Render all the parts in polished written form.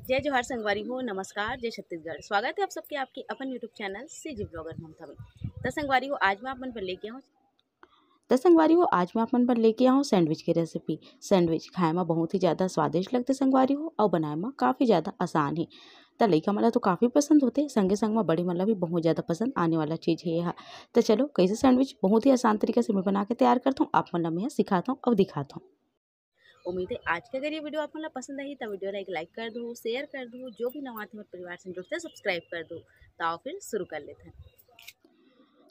जय जोहार संगवारी हो, नमस्कार, जय छत्तीसगढ़। स्वागत है आप सबके आपके अपन यूट्यूब चैनल सीजी ब्लॉगर ममता में। तो संगवारी हो, आज मैं अपन पर लेके आऊँ सैंडविच की रेसिपी। सैंडविच खाए में बहुत ही ज़्यादा स्वादिष्ट लगते संगवारी हो और बनाए में काफ़ी ज़्यादा आसान है। तो लइका मला तो काफ़ी पसंद होते, संगे संग में बड़ी मला भी बहुत ज़्यादा पसंद आने वाला चीज़ है यह। तो चलो कैसे सैंडविच बहुत ही आसान तरीके से मैं बना के तैयार करता हूँ, आप मतलब मैं सिखाता हूँ और दिखाता हूँ। उम्मीद है आज का अगर ये वीडियो आपको पसंद आई तो वीडियो लाइक कर दो, शेयर कर दो, जो भी नवा थे मेरे परिवार से जुड़ते सब्सक्राइब कर दो। तो आओ फिर शुरू कर लेते हैं।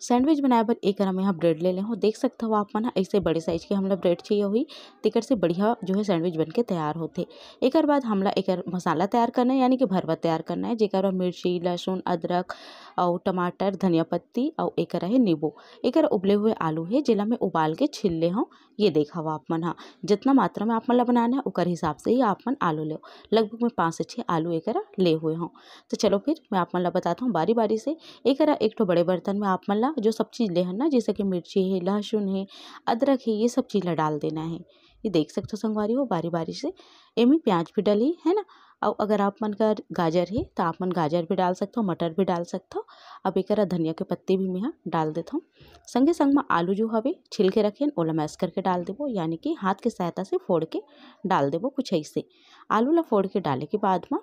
सैंडविच बनाए बर एक हम यहाँ ब्रेड ले लें हो, देख सकते हो आप मन ऐसे बड़े साइज के हमला ब्रेड चाहिए हुई तिकर से बढ़िया जो है सैंडविच बन के तैयार होते। एक बाद हमला एक मसाला तैयार करना है, यानी कि भरवा तैयार करना है, जेकर मिर्ची, लहसुन, अदरक और टमाटर, धनिया पत्ती और एक है नींबू, एक उबले हुए आलू है जिला में उबाल के छिल ले हूँ। ये देखा आप मन हाँ, जितना मात्रा में आप मन बनाना है उकर हिसाब से ही आप मन आलू ले। लगभग मैं 5 से 6 आलू एक ले हुए हूँ। तो चलो फिर मैं आप मन बताता हूँ बारी बारी से। एक तो बड़े बर्तन में आप मन जो सब चीज़ ले है ना, जैसे कि मिर्ची है, लहसुन है, अदरक है, ये सब चीज़ डाल देना है। ये देख सकते हो संगवारी हो बारी बारी से। एमी प्याज भी डली है ना, और अगर आप मन का गाजर है तो आप मन गाजर भी डाल सकते हो, मटर भी डाल सकते हो। अब एक धनिया के पत्ते भी मैं डाल देता हूँ। संगे संग में आलू जो हवे छिल के रखे ओला मैश करके डाल देवो, यानी कि हाथ के सहायता से फोड़ के डाल देवो कुछ ऐसे। आलू ला फोड़ के डाले के बाद में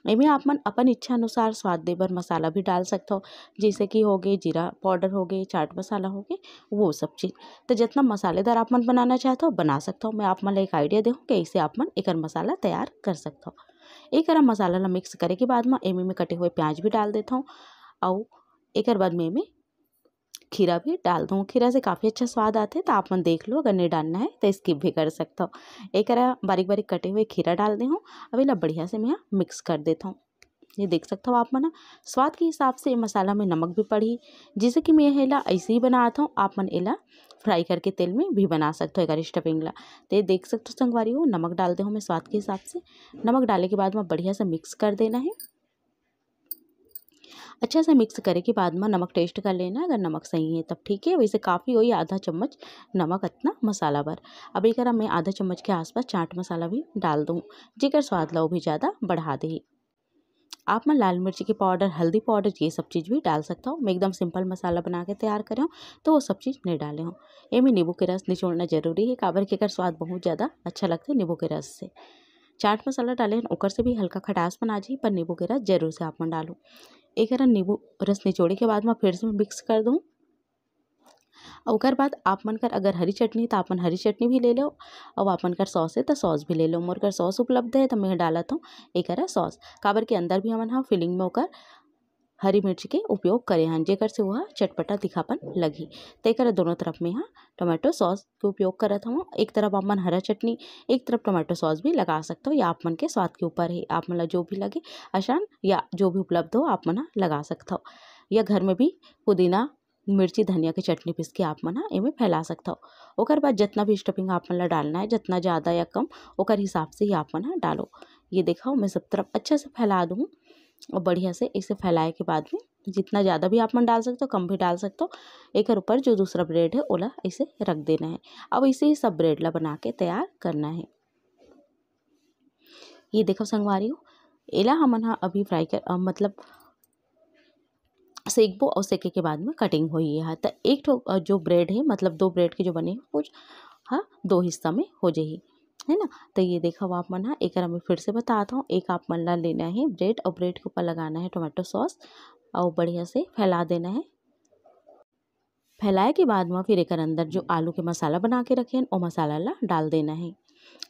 एमें आप मन अपन इच्छा अनुसार स्वाद देबर मसाला भी डाल सकते हो, जैसे कि हो गए जीरा पाउडर, हो गए चाट मसाला, हो गए वो सब चीज़। तो जितना मसालेदार आप मन बनाना चाहते हो बना सकते हो। मैं आप मन एक आइडिया दूँ कि ऐसे आप मन एक मसाला तैयार कर सकते हो। एक मसाला ला मिक्स करे के बाद में एमे में कटे हुए प्याज भी डाल देता हूँ और एक बाद में खीरा भी डाल दूँ। खीरा से काफ़ी अच्छा स्वाद आता है, तो आप मन देख लो, अगर नहीं डालना है तो स्किप भी कर सकते हो। एक बारीक बारीक कटे हुए खीरा डाल दे हूँ। अब इला बढ़िया से मैं मिक्स कर देता हूँ। ये देख सकते हो आप मन स्वाद के हिसाब से मसाला में नमक भी पड़ी, जैसे कि मैं एला ऐसे ही बनाता हूँ। आप मन एला फ्राई करके तेल में भी बना सकते हो अगर स्टफिंग ला। तो ये देख सकते हो संगवारी हो, नमक डाल दे हूँ मैं स्वाद के हिसाब से। नमक डालने के बाद में बढ़िया से मिक्स कर देना है। अच्छा से मिक्स करे के बाद में नमक टेस्ट कर लेना, अगर नमक सही है तब ठीक है, वैसे काफ़ी हो आधा चम्मच नमक इतना मसाला भर। अब एक मैं आधा चम्मच के आसपास चाट मसाला भी डाल दूँ, जेकर स्वाद ला भी ज़्यादा बढ़ा दे। आप मन लाल मिर्ची के पाउडर, हल्दी पाउडर, ये सब चीज़ भी डाल सकता हूँ। मैं एकदम सिंपल मसाला बना के तैयार करे हूँ, तो वो सब चीज़ नहीं डाले हूँ। ये में नींबू के रस निचोड़ना जरूरी है, काबर के कर स्वाद बहुत ज़्यादा अच्छा लगता है नींबू के रस से। चाट मसाला डाले ओकर से भी हल्का खटास बना जाए, पर नींबू के रस जरूर से आप मन डालो। एक नींबू रस निचोड़े के बाद मैं फिर से मिक्स कर दूँ। और बाद आप मन कर अगर हरी चटनी तो आप मन हरी चटनी भी ले लो, और आप मन कर सॉस है तो सॉस भी ले लो। मोर कर सॉस उपलब्ध है तो मैं डालत हूँ एक सॉस, काबर के अंदर भी हमन हाँ फिलिंग में होकर हरी मिर्च के उपयोग करे हैं, जेकर से वह चटपटा दिखापन लगी। तो एक दोनों तरफ में हाँ टोमेटो सॉस के उपयोग करत हूँ। एक तरफ आप मन हरा चटनी, एक तरफ टोमेटो सॉस भी लगा सकते हो, या आप मन के स्वाद के ऊपर है, आप मन जो भी लगे आसान या जो भी उपलब्ध हो आप मन लगा सकते हो। या घर में भी पुदीना, मिर्ची, धनिया की चटनी पीस के आप मन इमें फैला सकते हो। ओकर बाद जितना भी स्टफिंग आप मन डालना है, जितना ज़्यादा या कम ओकर हिसाब से ही आप मन डालो। ये देखो मैं सब तरफ अच्छे से फैला दूँ, और बढ़िया से इसे फैलाए के बाद में जितना ज़्यादा भी आप मन डाल सकते हो, कम भी डाल सकते हो। एक ऊपर जो दूसरा ब्रेड है ओला इसे रख देना है। अब इसे ही सब ब्रेड ला बना के तैयार करना है। ये देखो संगवारी हो, एला हमन अभी फ्राई कर मतलब सेकबो, और सेके के बाद में कटिंग हुई है। तो एक तो जो ब्रेड है मतलब 2 ब्रेड के जो बने हैं कुछ हाँ 2 हिस्सा में हो जाही, है ना। तो ये देखो आप मन एक मैं फिर से बताता हूँ। एक आप मन ला लेना है ब्रेड, और ब्रेड के ऊपर लगाना है टोमेटो सॉस और बढ़िया से फैला देना है। फैलाए के बाद में फिर एक अंदर जो आलू के मसाला बना के रखे हैं वो मसाला ला डाल देना है।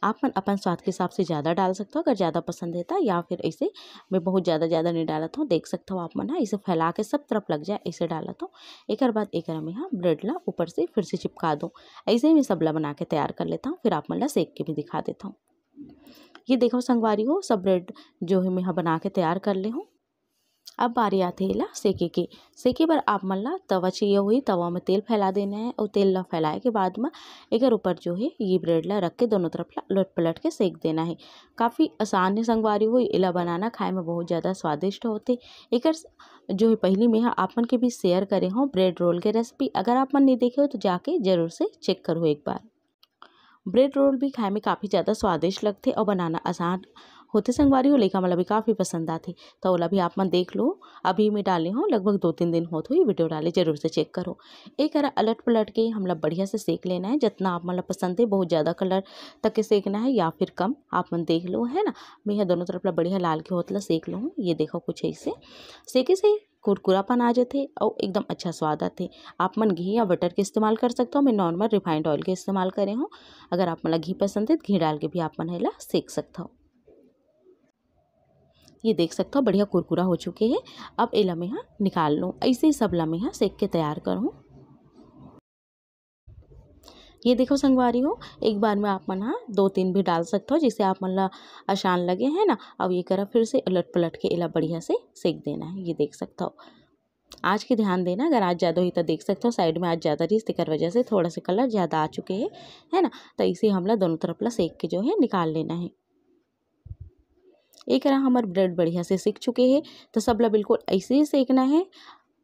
आप मन अपन स्वाद के हिसाब से ज़्यादा डाल सकते हो अगर ज़्यादा पसंद है तो, या फिर ऐसे मैं बहुत ज़्यादा नहीं डालत हूँ। देख सकते हो आप मन इसे फैला के सब तरफ लग जाए ऐसे डालत हूँ। एक बाद एक में ब्रेड ला ऊपर से फिर से चिपका दूँ। ऐसे ही मैं सबला बना के तैयार कर लेता हूँ, फिर आप मन ला सेक के भी दिखा देता हूँ। ये देखो संगवारी हो, सब ब्रेड जो है मैं बना के तैयार कर ले हूँ। अब बारी आती है ला सेके बर आप मन ला तवा चाहिए हुई, तवा में तेल फैला देना है, और तेल ला फैलाए के बाद में एक ऊपर जो है ये ब्रेड ला रख के दोनों तरफ ला लट पलट के सेक देना है। काफ़ी आसान है संगवारी हुई, इला बनाना खाए में बहुत ज़्यादा स्वादिष्ट होते। एक जो है पहली में आप मन के भी शेयर करे हो ब्रेड रोल के रेसिपी, अगर आप मन नहीं देखे हो तो जाके जरूर से चेक करो एक बार। ब्रेड रोल भी खाए में काफ़ी ज़्यादा स्वादिष्ट लगते और बनाना आसान होते संगवारी हो लइका मन ला भी काफ़ी पसंद आथे। तो ओला भी आप मन देख लो, अभी मैं डाले हूँ लगभग 2-3 दिन होत होही वीडियो डाले, जरूर से चेक करो। एक करा अलट पलट के हमला बढ़िया से सेक लेना है, जितना आप मन ला पसंद है। बहुत ज़्यादा कलर तक के सेकना है या फिर कम, आप मन देख लो, है ना। मैं यहाँ दोनों तरफ ला बढ़िया लाल के होतला सेक लूँ। ये देखो कुछ ऐसे सेके से कुरकुरापन आ जाते और एकदम अच्छा स्वाद आते। आप मन घी या बटर के इस्तेमाल कर सकते हो, मैं नॉर्मल रिफाइंड ऑयल के इस्तेमाल करे हूँ। अगर आप मन ला घी पसंद है तो घी डाल के भी आप मन एला सेक सकते हो। ये देख सकते हो बढ़िया कुरकुरा हो चुके हैं। अब एला मैं यहाँ निकाल लूँ। ऐसे ही सब ला मैं यहाँ सेक के तैयार करूँ। ये देखो संगवारी हो, एक बार में आप मन 2-3 भी डाल सकते हो, जिससे आप मन ला आसान लगे, है ना। अब ये करा फिर से उलट पलट के एला बढ़िया से सेक देना है। ये देख सकते हो। आज के ध्यान देना, अगर आज ज़्यादा हुई तो देख सकते हो साइड में आज ज़्यादा रही, तेकर वजह से थोड़ा सा कलर ज़्यादा आ चुके हैं, है ना। तो इसे हमला दोनों तरफ ला सेक के जो है निकाल लेना है। एक हमारे ब्रेड बढ़िया से सेक चुके हैं, तो सब ला बिल्कुल ऐसे ही सेकना है।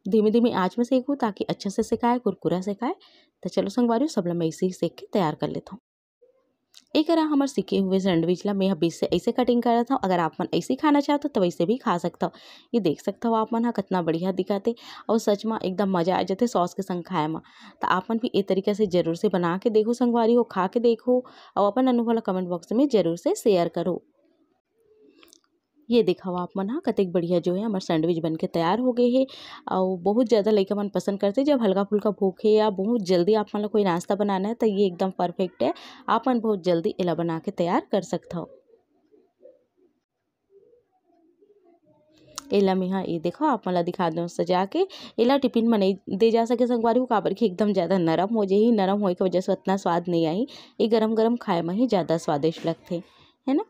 धीमे धीमे आँच में सेकूँ ताकि अच्छे से सेकाए, कुरकुरा सेकाए। तो चलो संगवारी सब ला मैं ऐसे ही सेक के तैयार कर लेता हूँ। एक हमारे सीखे हुए सैंडविच ला मैं बीच से ऐसे कटिंग कर रहा था। अगर आप मन ऐसे खाना चाहते हो तो वैसे भी खा सकता हो। ये देख सकते हो आप मन कितना बढ़िया दिखाते और सच में एकदम मजा आ जाते सॉस के संग खाए में। तो आप मन भी ए तरीके से जरूर से बना के देखो संगवारी हो, खा के देखो और अपन अनुभव ला कमेंट बॉक्स में जरूर से शेयर करो। ये देखा आप मन कतेक बढ़िया जो है हमारे सैंडविच बन के तैयार हो गए हैं। और बहुत ज़्यादा लइका मन पसंद करते जब हल्का फुल्का भूख है या बहुत जल्दी आप मन ला कोई नाश्ता बनाना है तो ये एकदम परफेक्ट है। आप मन बहुत जल्दी एला बना के तैयार कर सकते हो। एला में ये देखो आप मन ला दिखा दूँ सजा के। एला टिफिन में नहीं दे जा सके संगवारी हो, काबर की एकदम ज़्यादा नरम हो जाही। नरम होए के वजह से उतना स्वाद नहीं आई। ये गरम गरम खाए में ही ज़्यादा स्वादिष्ट लगते, है ना।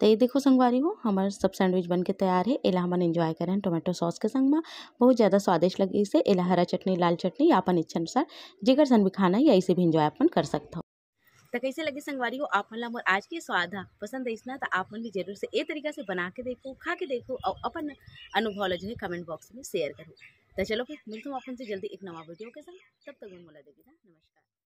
तो ये देखो संगवारी हो हमारे सब सैंडविच बन के तैयार है। एला हमन एंजॉय करें टोमेटो सॉस के संग में, बहुत ज़्यादा स्वादिष्ट लगे। इसे एला हरा चटनी, लाल चटनी या अपन इच्छा अनुसार जेकर सन भी खाना है या इसे भी एंजॉय अपन कर सकते हो। तो कैसे लगे संगवारी हो आप मन ला मोर आज के स्वाद पसंद है तो आप मन भी जरूर से ए तरीका से बना के देखो, खा के देखो और अपन अनुभव ला जो है कमेंट बॉक्स में शेयर करो। तो चलो फिर मिलता हूँ अपन से जल्दी एक नवा वीडियो के संग। तब तक मैं मोला देगी। नमस्कार।